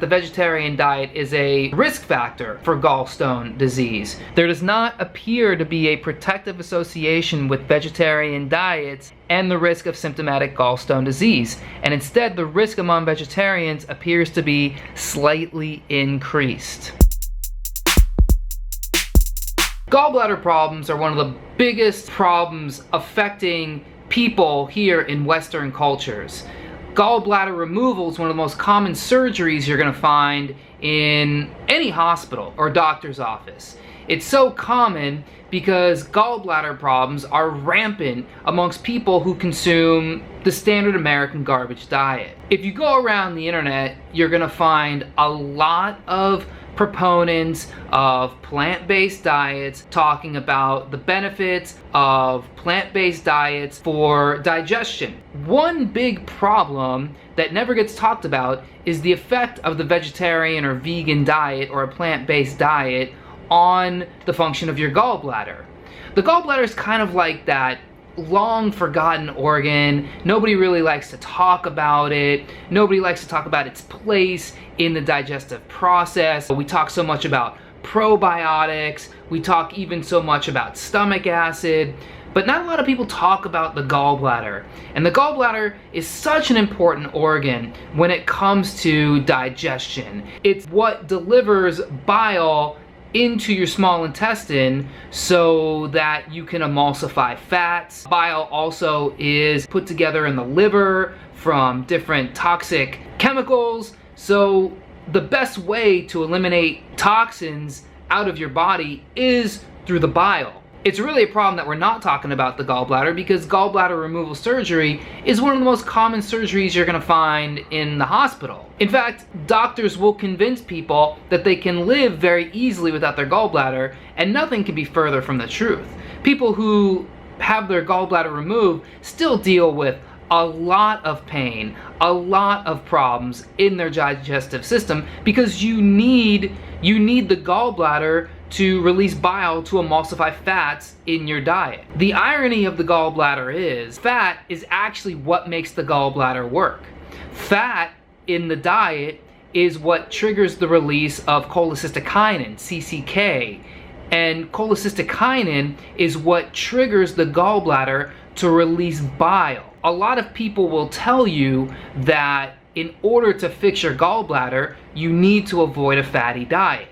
the vegetarian diet is a risk factor for gallstone disease. There does not appear to be a protective association with vegetarian diets and the risk of symptomatic gallstone disease, and instead the risk among vegetarians appears to be slightly increased. Gallbladder problems are one of the biggest problems affecting people here in Western cultures. Gallbladder removal is one of the most common surgeries you're going to find in any hospital or doctor's office. It's so common because gallbladder problems are rampant amongst people who consume the standard American garbage diet. If you go around the internet, you're going to find a lot of proponents of plant-based diets talking about the benefits of plant-based diets for digestion. One big problem that never gets talked about is the effect of the vegetarian or vegan diet or a plant-based diet on the function of your gallbladder. The gallbladder is kind of like that long forgotten organ. Nobody really likes to talk about it. Nobody likes to talk about its place in the digestive process. We talk so much about probiotics. We talk even so much about stomach acid. But not a lot of people talk about the gallbladder. And the gallbladder is such an important organ when it comes to digestion. It's what delivers bile into your small intestine so that you can emulsify fats. Bile also is put together in the liver from different toxic chemicals. So the best way to eliminate toxins out of your body is through the bile. It's really a problem that we're not talking about the gallbladder, because gallbladder removal surgery is one of the most common surgeries you're going to find in the hospital. In fact, doctors will convince people that they can live very easily without their gallbladder, and nothing can be further from the truth. People who have their gallbladder removed still deal with a lot of pain, a lot of problems in their digestive system, because you need the gallbladder to release bile to emulsify fats in your diet. The irony of the gallbladder is fat is actually what makes the gallbladder work. Fat in the diet is what triggers the release of cholecystokinin, CCK, and cholecystokinin is what triggers the gallbladder to release bile. A lot of people will tell you that in order to fix your gallbladder, you need to avoid a fatty diet.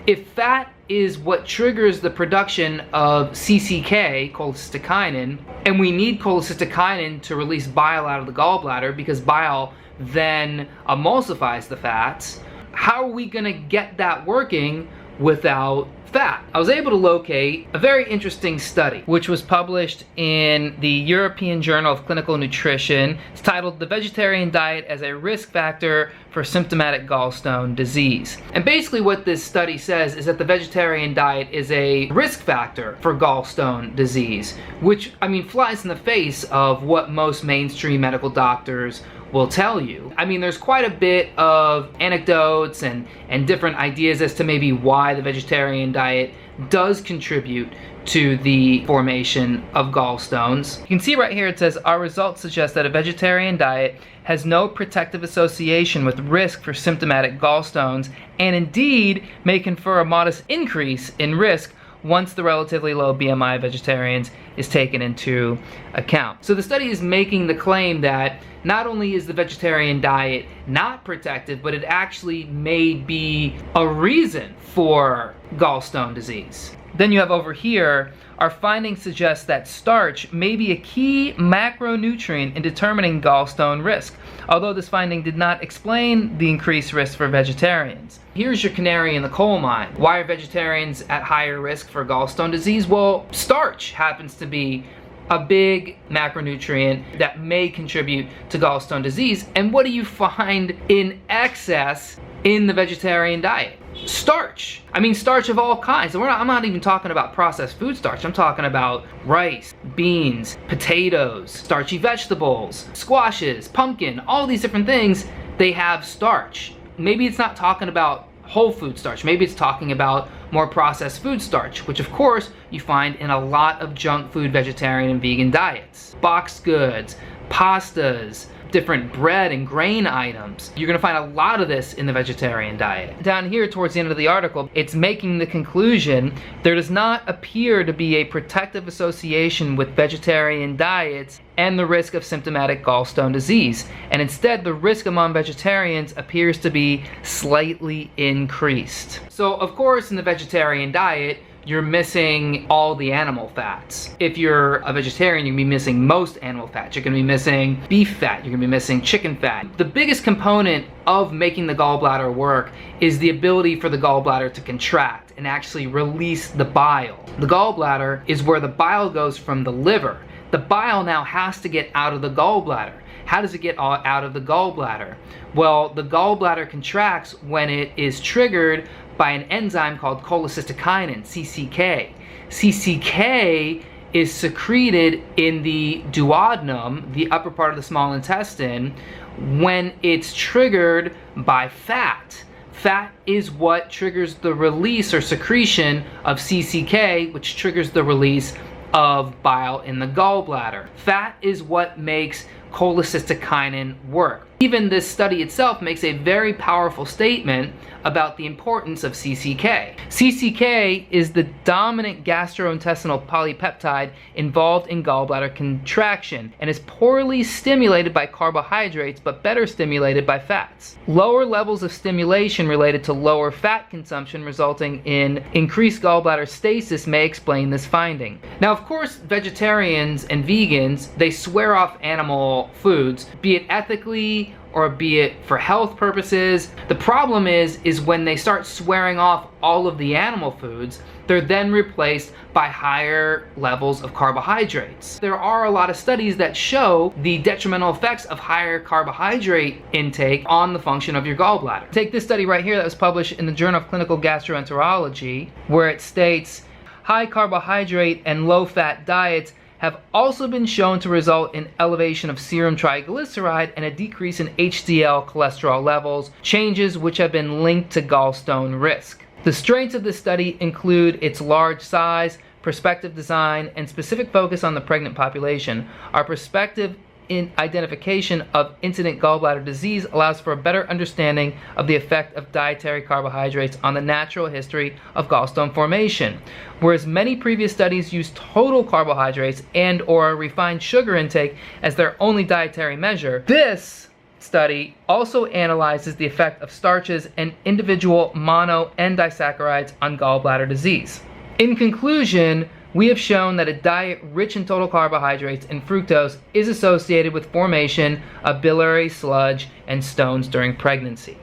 If fat is what triggers the production of CCK, cholecystokinin, and we need cholecystokinin to release bile out of the gallbladder because bile then emulsifies the fats, how are we going to get that working without fat? I was able to locate a very interesting study which was published in the European Journal of Clinical Nutrition. It's titled "The Vegetarian Diet as a Risk Factor for Symptomatic Gallstone Disease." And basically what this study says is that the vegetarian diet is a risk factor for gallstone disease, which, I mean, flies in the face of what most mainstream medical doctors will tell you. I mean, there's quite a bit of anecdotes and different ideas as to maybe why the vegetarian diet does contribute to the formation of gallstones. You can see right here it says, "Our results suggest that a vegetarian diet has no protective association with risk for symptomatic gallstones, and indeed may confer a modest increase in risk once the relatively low BMI of vegetarians is taken into account." So the study is making the claim that not only is the vegetarian diet not protective, but it actually may be a reason for gallstone disease. Then you have over here, our findings suggest that starch may be a key macronutrient in determining gallstone risk, although this finding did not explain the increased risk for vegetarians. Here's your canary in the coal mine. Why are vegetarians at higher risk for gallstone disease? Well, starch happens to be a big macronutrient that may contribute to gallstone disease. And what do you find in excess in the vegetarian diet? Starch. I mean, starch of all kinds. I'm not even talking about processed food starch. I'm talking about rice, beans, potatoes, starchy vegetables, squashes, pumpkin, all these different things, they have starch. Maybe it's not talking about whole food starch. Maybe it's talking about more processed food starch, which of course you find in a lot of junk food vegetarian and vegan diets. Boxed goods, pastas, different bread and grain items. You're gonna find a lot of this in the vegetarian diet. Down here towards the end of the article, it's making the conclusion there does not appear to be a protective association with vegetarian diets and the risk of symptomatic gallstone disease. And instead, the risk among vegetarians appears to be slightly increased. So of course, in the vegetarian diet, you're missing all the animal fats. If you're a vegetarian, you're gonna be missing most animal fats. You're gonna be missing beef fat, you're gonna be missing chicken fat. The biggest component of making the gallbladder work is the ability for the gallbladder to contract and actually release the bile. The gallbladder is where the bile goes from the liver. The bile now has to get out of the gallbladder. How does it get out of the gallbladder? Well, the gallbladder contracts when it is triggered by an enzyme called cholecystokinin, CCK. CCK is secreted in the duodenum, the upper part of the small intestine, when it's triggered by fat. Fat is what triggers the release or secretion of CCK, which triggers the release of bile in the gallbladder. Fat is what makes cholecystokinin work. Even this study itself makes a very powerful statement about the importance of CCK. CCK is the dominant gastrointestinal polypeptide involved in gallbladder contraction and is poorly stimulated by carbohydrates but better stimulated by fats. Lower levels of stimulation related to lower fat consumption resulting in increased gallbladder stasis may explain this finding. Now, of course, vegetarians and vegans, they swear off animal foods, be it ethically or be it for health purposes. The problem is when they start swearing off all of the animal foods, they're then replaced by higher levels of carbohydrates. There are a lot of studies that show the detrimental effects of higher carbohydrate intake on the function of your gallbladder. Take this study right here that was published in the Journal of Clinical Gastroenterology, where it states high carbohydrate and low fat diets have also been shown to result in elevation of serum triglyceride and a decrease in HDL cholesterol levels, changes which have been linked to gallstone risk. The strengths of this study include its large size, prospective design, and specific focus on the pregnant population. Our prospective identification of incident gallbladder disease allows for a better understanding of the effect of dietary carbohydrates on the natural history of gallstone formation. Whereas many previous studies used total carbohydrates and or refined sugar intake as their only dietary measure, this study also analyzes the effect of starches and individual mono and disaccharides on gallbladder disease. In conclusion, we have shown that a diet rich in total carbohydrates and fructose is associated with formation of biliary sludge and stones during pregnancy.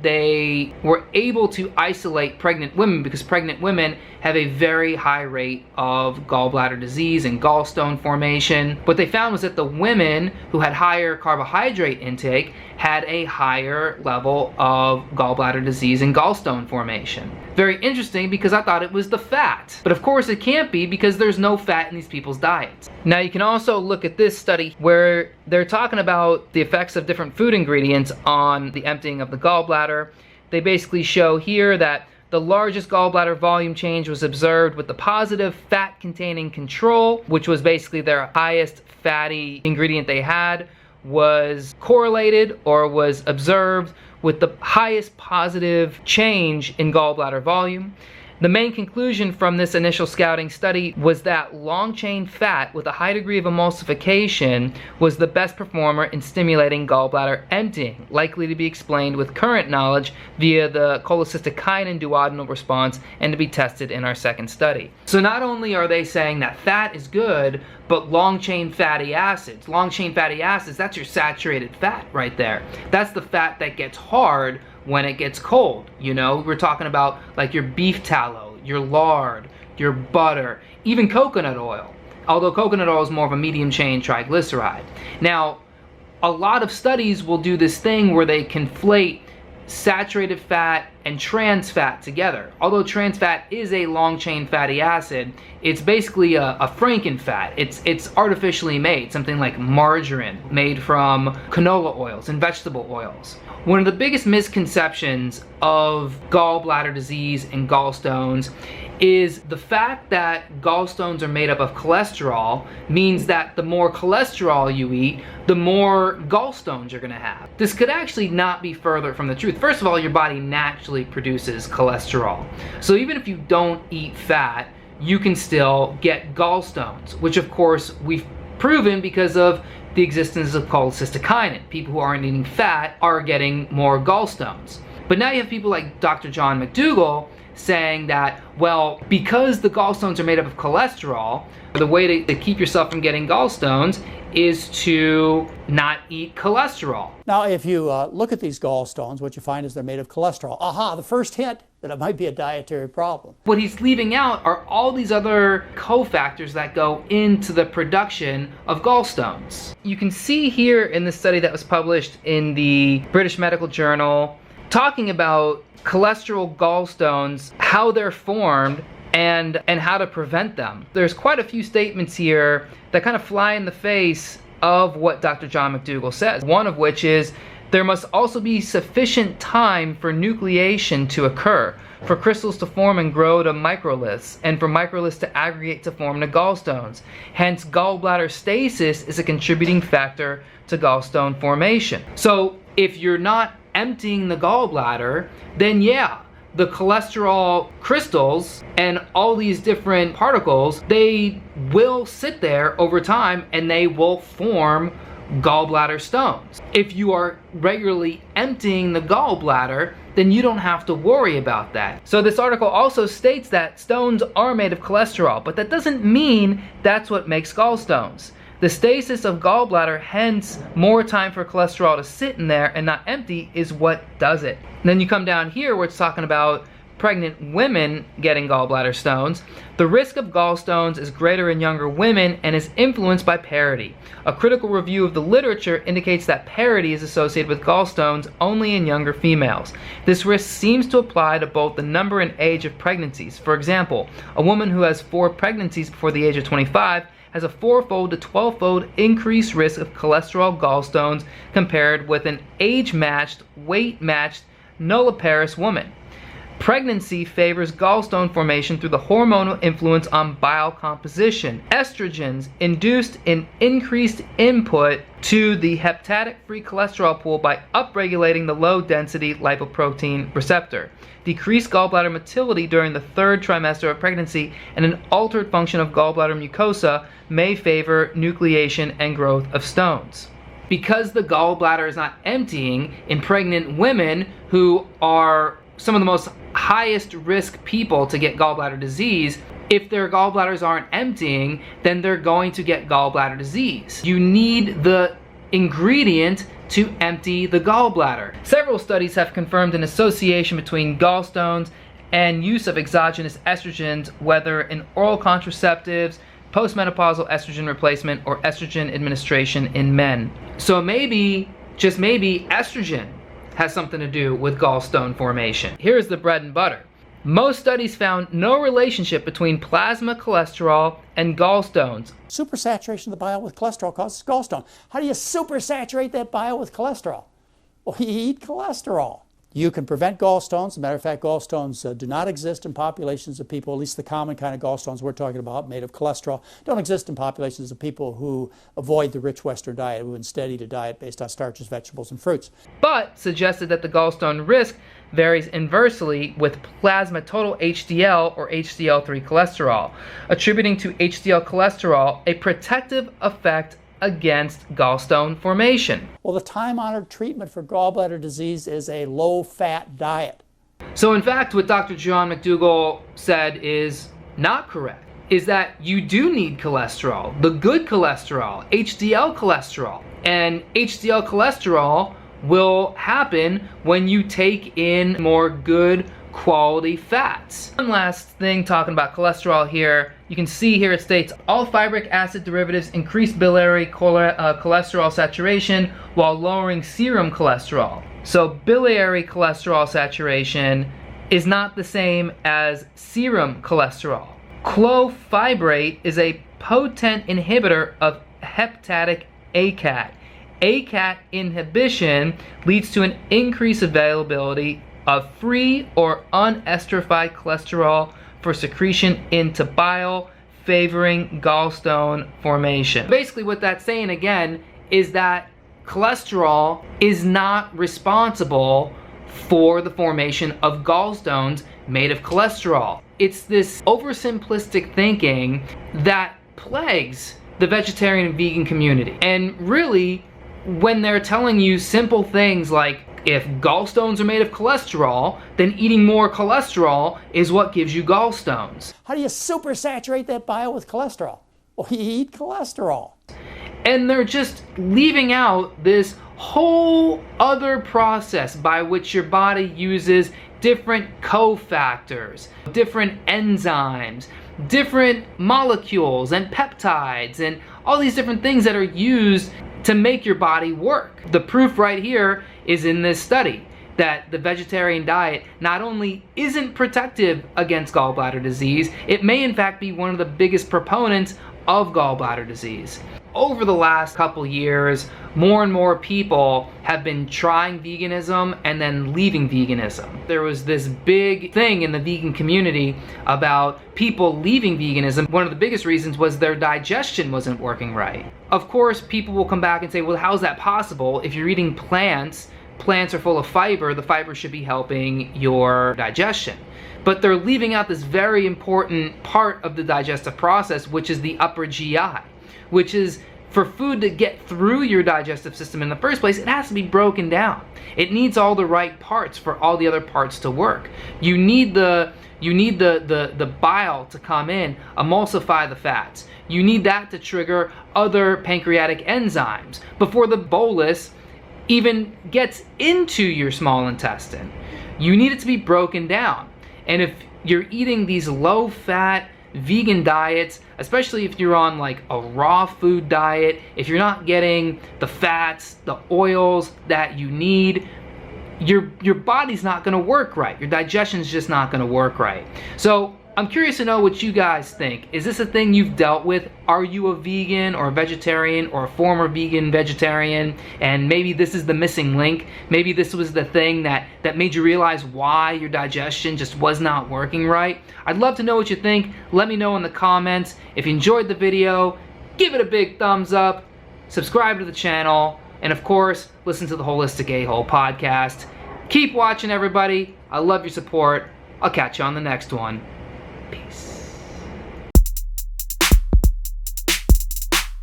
They were able to isolate pregnant women because pregnant women have a very high rate of gallbladder disease and gallstone formation. What they found was that the women who had higher carbohydrate intake had a higher level of gallbladder disease and gallstone formation. Very interesting, because I thought it was the fat. But of course it can't be, because there's no fat in these people's diets. Now you can also look at this study where they're talking about the effects of different food ingredients on the emptying of the gallbladder. They basically show here that the largest gallbladder volume change was observed with the positive fat-containing control, which was basically their highest fatty ingredient they had, was correlated or was observed with the highest positive change in gallbladder volume. The main conclusion from this initial scouting study was that long-chain fat with a high degree of emulsification was the best performer in stimulating gallbladder emptying, likely to be explained with current knowledge via the cholecystokinin duodenal response and to be tested in our second study. So not only are they saying that fat is good, but long-chain fatty acids. Long-chain fatty acids, that's your saturated fat right there. That's the fat that gets hard when it gets cold. You know, we're talking about like your beef tallow, your lard, your butter, even coconut oil. Although coconut oil is more of a medium chain triglyceride. Now, a lot of studies will do this thing where they conflate saturated fat and trans fat together. Although trans fat is a long chain fatty acid, it's basically a frankenfat. It's artificially made, something like margarine made from canola oils and vegetable oils. One of the biggest misconceptions of gallbladder disease and gallstones is the fact that gallstones are made up of cholesterol means that the more cholesterol you eat, the more gallstones you're gonna have. This could actually not be further from the truth. First of all, your body naturally produces cholesterol. So even if you don't eat fat, you can still get gallstones, which of course we've proven because of the existence of cholecystokinin. People who aren't eating fat are getting more gallstones. But now you have people like Dr. John McDougall saying that, well, because the gallstones are made up of cholesterol, the way to keep yourself from getting gallstones is to not eat cholesterol. Now, if you look at these gallstones, what you find is they're made of cholesterol. Aha, the first hint that it might be a dietary problem. What he's leaving out are all these other cofactors that go into the production of gallstones. You can see here in the study that was published in the British Medical Journal, talking about cholesterol gallstones, how they're formed, and how to prevent them. There's quite a few statements here that kind of fly in the face of what Dr. John McDougall says. One of which is, there must also be sufficient time for nucleation to occur, for crystals to form and grow to microliths, and for microliths to aggregate to form the gallstones. Hence, gallbladder stasis is a contributing factor to gallstone formation. So if you're not emptying the gallbladder, then yeah, the cholesterol crystals and all these different particles, they will sit there over time and they will form gallbladder stones. If you are regularly emptying the gallbladder, then you don't have to worry about that. So this article also states that stones are made of cholesterol, but that doesn't mean that's what makes gallstones. The stasis of gallbladder, hence more time for cholesterol to sit in there and not empty, is what does it. And then you come down here where it's talking about pregnant women getting gallbladder stones. The risk of gallstones is greater in younger women and is influenced by parity. A critical review of the literature indicates that parity is associated with gallstones only in younger females. This risk seems to apply to both the number and age of pregnancies. For example, a woman who has 4 pregnancies before the age of 25 has a 4-fold to 12-fold increased risk of cholesterol gallstones compared with an age-matched, weight-matched, nulliparous woman. Pregnancy favors gallstone formation through the hormonal influence on bile composition. Estrogens induced an increased input to the hepatic-free cholesterol pool by upregulating the low-density lipoprotein receptor. Decreased gallbladder motility during the 3rd trimester of pregnancy and an altered function of gallbladder mucosa may favor nucleation and growth of stones. Because the gallbladder is not emptying in pregnant women who are some of the most highest risk people to get gallbladder disease, if their gallbladders aren't emptying, then they're going to get gallbladder disease. You need the ingredient to empty the gallbladder. Several studies have confirmed an association between gallstones and use of exogenous estrogens, whether in oral contraceptives, postmenopausal estrogen replacement, or estrogen administration in men. So maybe, just maybe, estrogen has something to do with gallstone formation. Here's the bread and butter. Most studies found no relationship between plasma cholesterol and gallstones. Supersaturation of the bile with cholesterol causes gallstone. How do you supersaturate that bile with cholesterol? Well, you eat cholesterol. You can prevent gallstones. As a matter of fact, gallstones do not exist in populations of people, at least the common kind of gallstones we're talking about, made of cholesterol, don't exist in populations of people who avoid the rich Western diet, who instead eat a diet based on starches, vegetables, and fruits. But suggested that the gallstone risk varies inversely with plasma total HDL or HDL3 cholesterol, attributing to HDL cholesterol a protective effect against gallstone formation. Well, the time-honored treatment for gallbladder disease is a low-fat diet. So in fact, what Dr. John McDougall said is not correct, is that you do need cholesterol, the good cholesterol, HDL cholesterol. And HDL cholesterol will happen when you take in more good quality fats. One last thing talking about cholesterol here, you can see here it states all fibric acid derivatives increase biliary cholesterol saturation while lowering serum cholesterol. So biliary cholesterol saturation is not the same as serum cholesterol. Clofibrate is a potent inhibitor of hepatic ACAT. ACAT inhibition leads to an increased availability of free or unesterified cholesterol for secretion into bile, favoring gallstone formation. Basically what that's saying again is that cholesterol is not responsible for the formation of gallstones made of cholesterol. It's this oversimplistic thinking that plagues the vegetarian and vegan community. And really, when they're telling you simple things like, if gallstones are made of cholesterol, then eating more cholesterol is what gives you gallstones. How do you supersaturate that bile with cholesterol? Well, you eat cholesterol. And they're just leaving out this whole other process by which your body uses different cofactors, different enzymes, different molecules and peptides, and all these different things that are used to make your body work. The proof right here is in this study that the vegetarian diet not only isn't protective against gallbladder disease, it may in fact be one of the biggest proponents of gallbladder disease. Over the last couple years, more and more people have been trying veganism and then leaving veganism. There was this big thing in the vegan community about people leaving veganism. One of the biggest reasons was their digestion wasn't working right. Of course, people will come back and say, well, how's that possible? If you're eating plants, plants are full of fiber, the fiber should be helping your digestion. But they're leaving out this very important part of the digestive process, which is the upper GI, which is for food to get through your digestive system in the first place, it has to be broken down. It needs all the right parts for all the other parts to work. You need the bile to come in, emulsify the fats. You need that to trigger other pancreatic enzymes before the bolus even gets into your small intestine. You need it to be broken down. And if you're eating these low-fat vegan diets, especially if you're on like a raw food diet, if you're not getting the fats, the oils that you need, your body's not going to work right. Your digestion's just not going to work right. So I'm curious to know what you guys think. Is this a thing you've dealt with? Are you a vegan or a vegetarian or a former vegan vegetarian? And maybe this is the missing link. Maybe this was the thing that made you realize why your digestion just was not working right. I'd love to know what you think. Let me know in the comments. If you enjoyed the video, give it a big thumbs up, subscribe to the channel, and of course, listen to the Holistic A-Hole podcast. Keep watching, everybody. I love your support. I'll catch you on the next one. Peace.